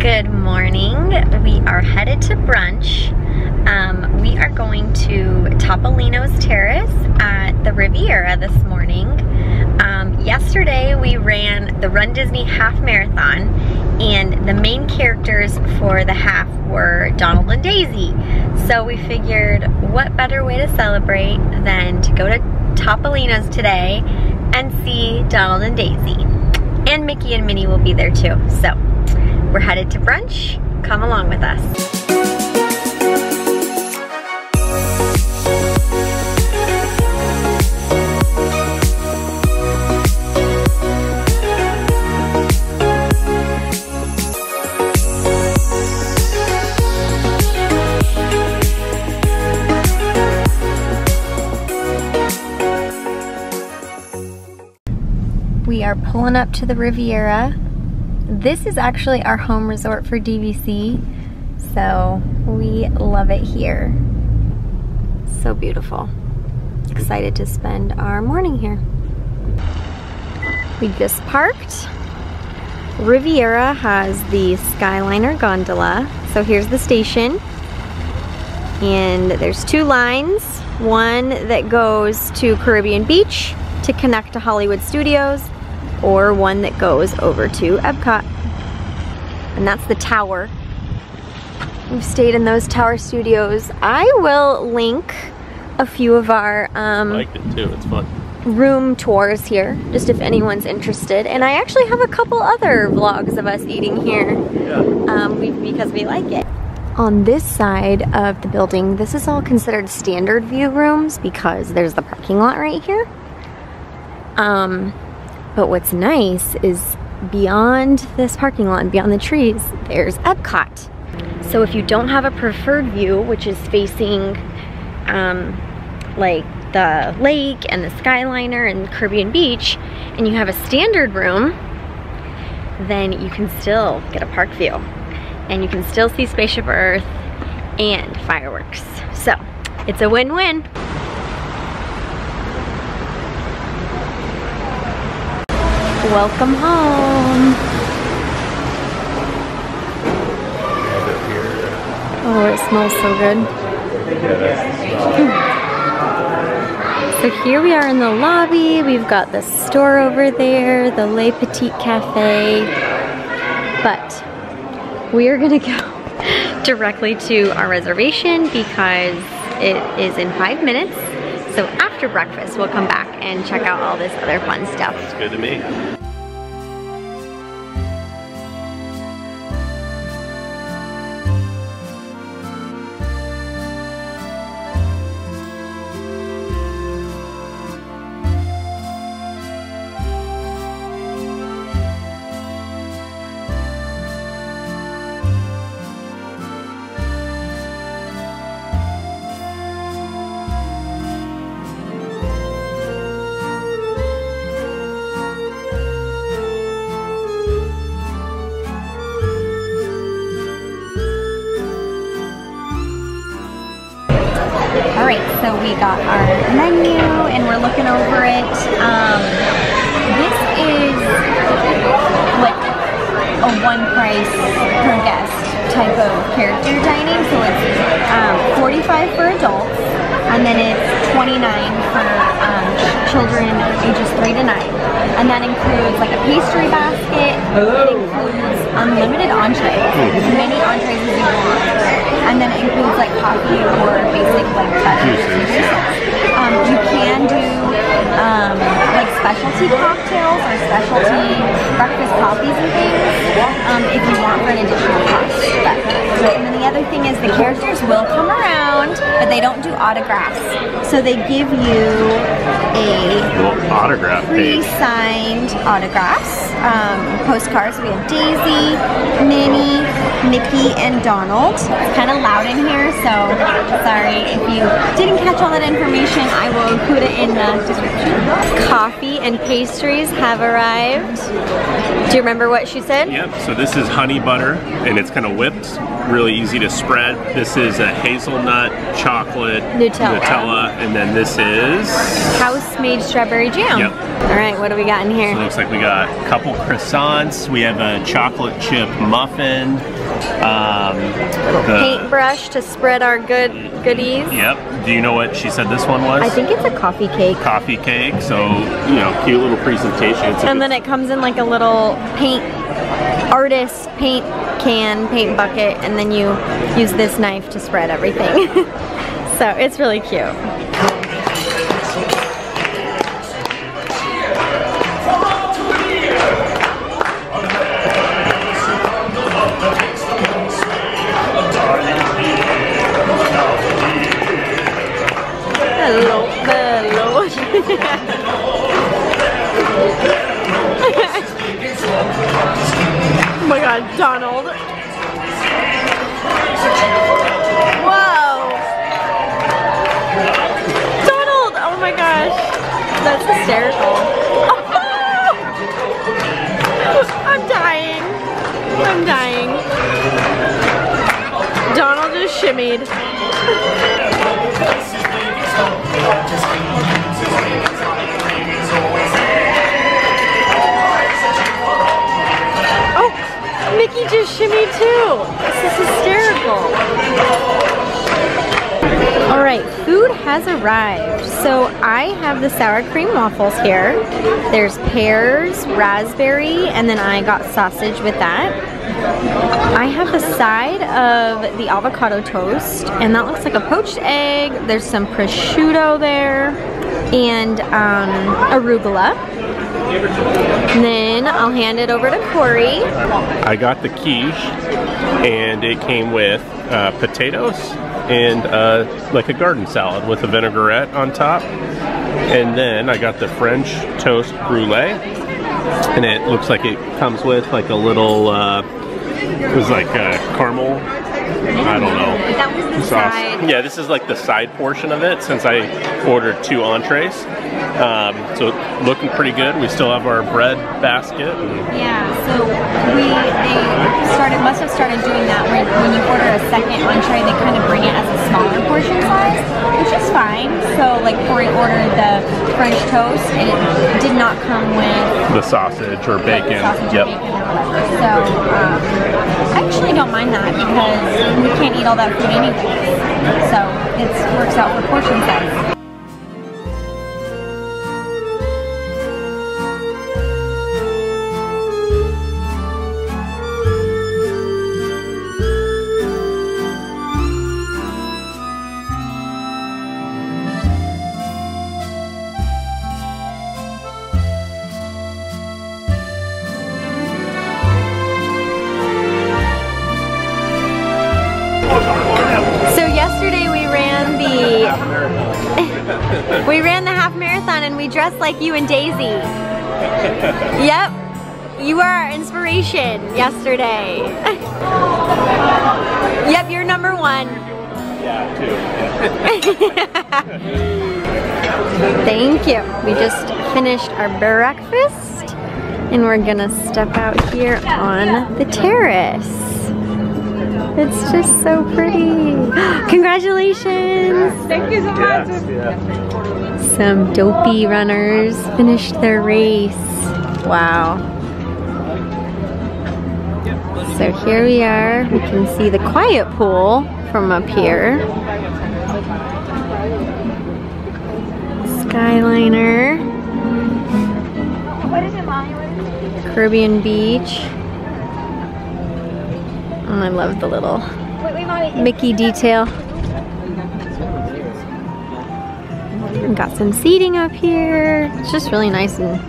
Good morning. We are headed to brunch. We are going to Topolino's Terrace at the Riviera this morning. Yesterday we ran the Run Disney Half Marathon, and the main characters for the half were Donald and Daisy. So we figured what better way to celebrate than to go to Topolino's today and see Donald and Daisy. And Mickey and Minnie will be there too. So we're headed to brunch. Come along with us. We are pulling up to the Riviera. This is actually our home resort for DVC, so we love it here. So beautiful. Excited to spend our morning here. We just parked. Riviera has the Skyliner gondola. So here's the station. And there's two lines. One that goes to Caribbean Beach to connect to Hollywood Studios, or one that goes over to Epcot. And that's the tower. We've stayed in those tower studios. I will link a few of our I like it too, it's fun. Room tours here, just if anyone's interested. And I actually have a couple other vlogs of us eating here, because we like it. On this side of the building, this is all considered standard view rooms because there's the parking lot right here. But what's nice is beyond this parking lot and beyond the trees, there's Epcot. So if you don't have a preferred view, which is facing like the lake and the Skyliner and Caribbean Beach, and you have a standard room, then you can still get a park view. And you can still see Spaceship Earth and fireworks. So it's a win-win. Welcome home. Oh, it smells so good. So here we are in the lobby. We've got the store over there, the Le Petit Cafe. But we are gonna go directly to our reservation because it is in 5 minutes. So after breakfast, we'll come back and check out all this other fun stuff. That's good to me. Alright, so we got our menu and we're looking over it. This is like a one price per guest type of character dining. So it's $45 for adults, and then it's $29 for children ages 3 to 9. And that includes like a pastry basket. It includes unlimited entrees, as many entrees as you want. And then it includes like coffee or basic like juices. You can do like specialty cocktails or specialty breakfast coffees and things if you want for an additional cost. And then the other thing is the characters will come around, but they don't do autographs. So they give you a autograph pre-signed autographs, postcards. We have Daisy, Minnie, Mickey, and Donald. It's kind of loud in here, so sorry if you didn't catch all that information. I will include it in the description. Coffee and pastries have arrived. Do you remember what she said? Yep, so this is honey butter, and it's kind of whipped, really easy to spread. This is a hazelnut, chocolate, Nutella, and then this is house-made strawberry jam. Yep. All right, what do we got in here? So it looks like we got a couple croissants. We have a chocolate chip muffin. Paintbrush to spread our goodies. Yep. Do you know what she said this one was? I think it's a coffee cake. Coffee cake. So, you know, cute little presentation. And then it comes in like a little artist paint can, paint bucket, and then you use this knife to spread everything. So it's really cute. Hello, hello. Oh my god, Donald. Whoa. Donald, oh my gosh. That's hysterical. I'm dying. I'm dying. Donald just shimmied. Oh, Mickey just shimmied too. This is hysterical. All right, food has arrived. So I have the sour cream waffles here. There's pears, raspberry, and then I got sausage with that. I have the side of the avocado toast, and that looks like a poached egg. There's some prosciutto there, and arugula. And then I'll hand it over to Corey. I got the quiche, and it came with potatoes and like a garden salad with a vinaigrette on top. And then I got the French toast brulee, and it looks like it comes with like a little, it was like caramel, I don't know. That was the sauce. side. Yeah, this is like the side portion of it since I ordered 2 entrees. So looking pretty good. We still have our bread basket. Yeah, so they must have started doing that when you order a second entree, they kind of bring it as a smaller portion size, which is fine. So like Corey ordered the French toast, and it did not come with the sausage or bacon. Yep. So I actually don't mind that because we can't eat all that food anyway. So it works out for portion size. So yesterday we ran the half marathon and we dressed like you and Daisy. Yep, you were our inspiration yesterday. Yep, you're number 1. Yeah, 2. Thank you. We just finished our breakfast and we're gonna step out here on the terrace. It's just so pretty. Congratulations! Thank you so much. Yeah. Some dopey runners finished their race. Wow. So here we are. We can see the quiet pool from up here. Skyliner. What is it, Mommy? Caribbean Beach. Oh, I love the little Wait, Mommy. Mickey detail. And got some seating up here. It's just really nice and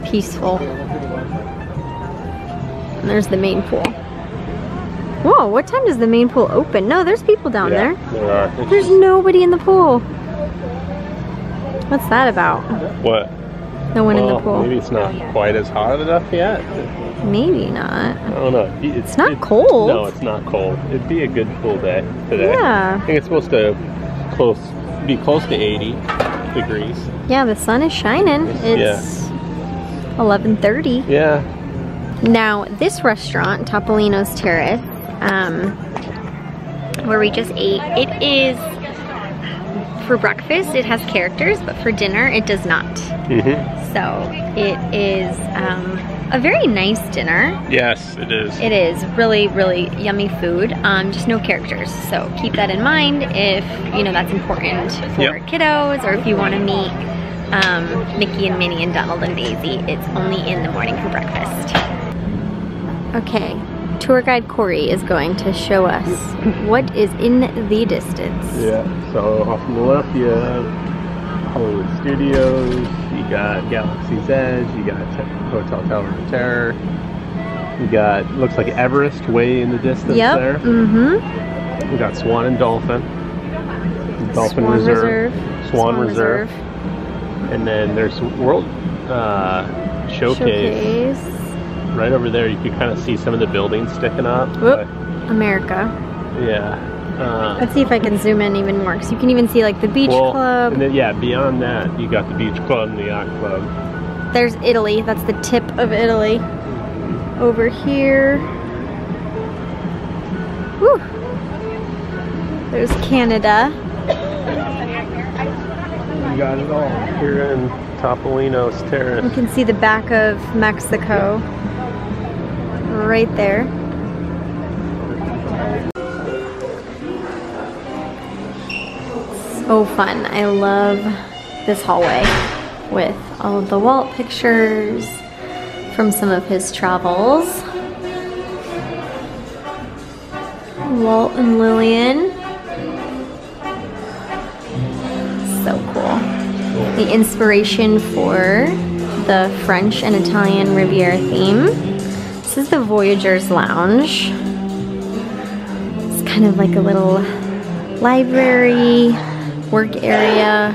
peaceful. And there's the main pool. Whoa, what time does the main pool open? No, there's people down there. There are. There's nobody in the pool. What's that about? What? No one in the pool. Maybe it's not quite as hot enough yet. Maybe not. I don't know. It's not cold. No, it's not cold. It'd be a good cool day today. Yeah. I think it's supposed to be close to 80 degrees. Yeah, the sun is shining. It's 11:30. Yeah. Now, this restaurant, Topolino's Terrace, where we just ate. It is, for breakfast, it has characters, but for dinner, it does not. So it is a very nice dinner. Yes, it is. It is really, really yummy food. Just no characters. So keep that in mind if, you know, that's important for kiddos, or if you want to meet Mickey and Minnie and Donald and Daisy. It's only in the morning for breakfast. Okay, tour guide Corey is going to show us what is in the distance. Yeah, so off on the left you have Hollywood Studios, you got Galaxy's Edge, you got Hotel Tower of Terror, you got, looks like Everest way in the distance there. We got Swan and Dolphin, Dolphin Reserve, Swan Reserve. And then there's World Showcase. Right over there. You can kind of see some of the buildings sticking up. America. Yeah. Let's see if I can zoom in even more, because you can even see like the beach club. And then, yeah, beyond that, you got the beach club and the yacht club. There's Italy. That's the tip of Italy. Over here. Woo. There's Canada. You got it all here in Topolino's Terrace. You can see the back of Mexico right there. So fun. I love this hallway with all of the Walt pictures from some of his travels. Walt and Lillian. So cool. The inspiration for the French and Italian Riviera theme. This is the Voyager's Lounge. It's kind of like a little library, work area.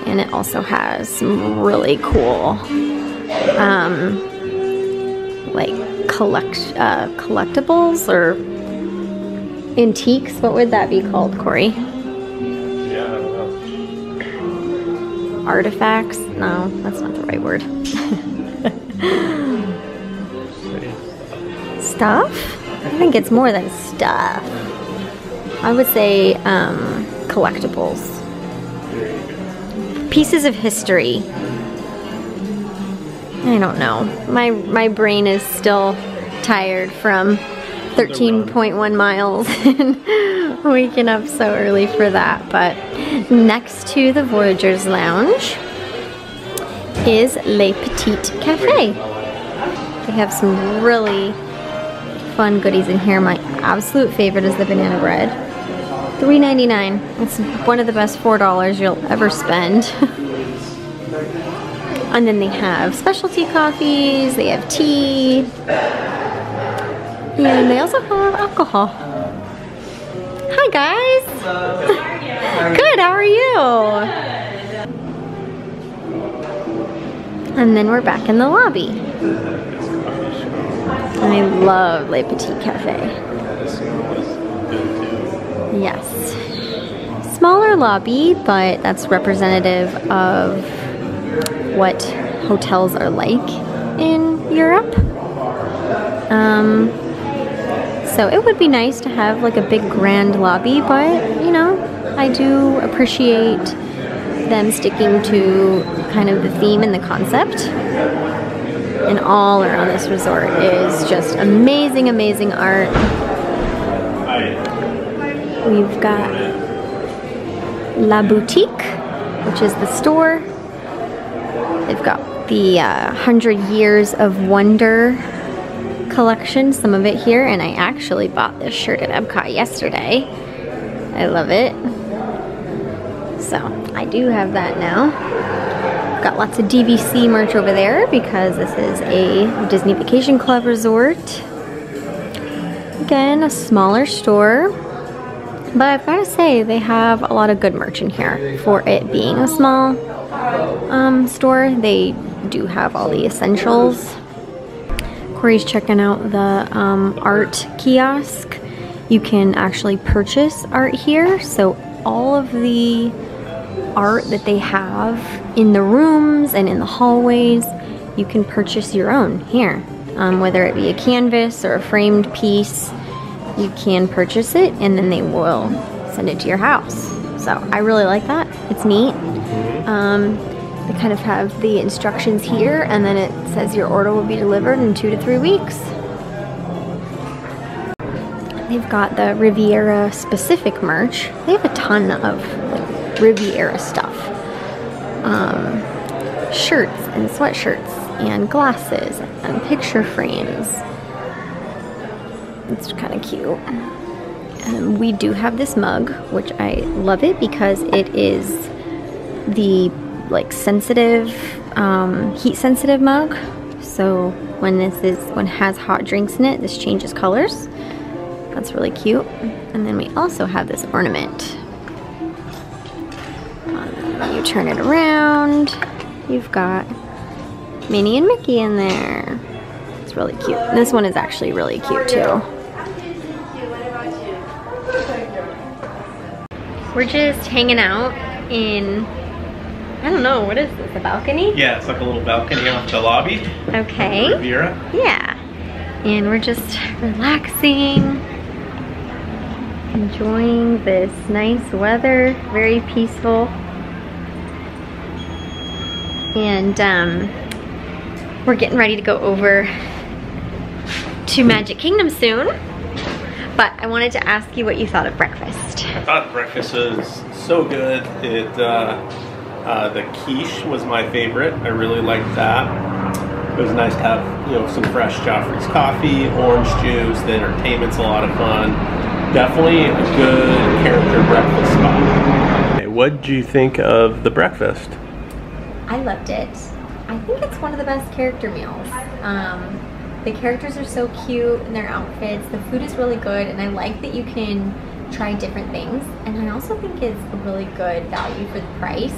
And it also has some really cool like collectibles or antiques. What would that be called, Corey? Yeah, I don't know. Artifacts? No, that's not the right word. Stuff? I think it's more than stuff. I would say collectibles. Pieces of history. I don't know. My brain is still tired from 13.1 miles and waking up so early for that. But next to the Voyager's Lounge is Le Petit Cafe. They have some really fun goodies in here. My absolute favorite is the banana bread. $3.99. It's one of the best $4 you'll ever spend. And then they have specialty coffees, they have tea, and they also have alcohol. Hi guys! Good, how are you? And then we're back in the lobby. I love Le Petit Cafe. Yes. Smaller lobby, but that's representative of what hotels are like in Europe. So it would be nice to have like a big grand lobby, but you know, I do appreciate them sticking to kind of the theme and the concept. And all around this resort is just amazing, amazing art. We've got La Boutique, which is the store. They've got the 100 Years of Wonder collection, some of it here, and I actually bought this shirt at Epcot yesterday. I love it. So I do have that now. Got lots of DVC merch over there because this is a Disney Vacation Club resort. Again, a smaller store. But I've got to say, they have a lot of good merch in here. For it being a small store, they do have all the essentials. Corey's checking out the art kiosk. You can actually purchase art here. So all of the art that they have in the rooms and in the hallways, you can purchase your own here. whether it be a canvas or a framed piece. You can purchase it and then they will send it to your house. So I really like that. It's neat. They kind of have the instructions here, and then it says your order will be delivered in 2 to 3 weeks. They've got the Riviera specific merch. They have a ton of like Riviera stuff. Shirts and sweatshirts and glasses and picture frames. It's kind of cute. We do have this mug, which I love it because it is the like sensitive, heat sensitive mug. So when it has hot drinks in it, this changes colors. That's really cute. And then we also have this ornament. When you turn it around, you've got Minnie and Mickey in there. It's really cute. And this one is actually really cute too. We're just hanging out in, I don't know, what is this, a balcony? Yeah, it's like a little balcony off the lobby. Okay. Riviera. Yeah. And we're just relaxing, enjoying this nice weather, very peaceful. And we're getting ready to go over to Magic Kingdom soon. But I wanted to ask you what you thought of breakfast. I thought breakfast was so good. The quiche was my favorite. I really liked that. It was nice to have, you know, some fresh Joffrey's coffee, orange juice. The entertainment's a lot of fun. Definitely a good character breakfast spot. Okay, what did you think of the breakfast? I loved it. I think it's one of the best character meals. The characters are so cute in their outfits. The food is really good, and I like that you can try different things. And I also think it's a really good value for the price.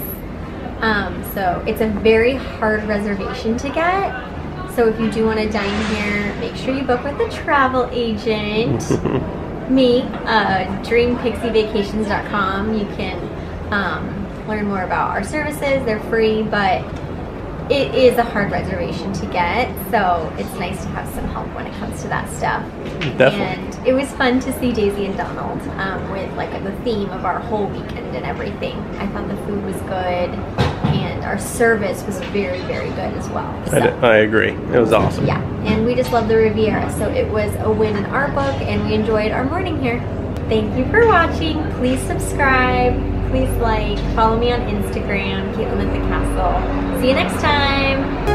So it's a very hard reservation to get. So if you do want to dine here, make sure you book with a travel agent. Me, dreampixievacations.com. You can learn more about our services. They're free, but it is a hard reservation to get, so it's nice to have some help when it comes to that stuff. Definitely. And it was fun to see Daisy and Donald with like the theme of our whole weekend and everything. I thought the food was good, and our service was very, very good as well. So, I agree. It was awesome. yeah, and we just love the Riviera, so it was a win in our book, and we enjoyed our morning here. Thank you for watching. Please subscribe. Please like, follow me on Instagram, Caitlin at the Castle. See you next time.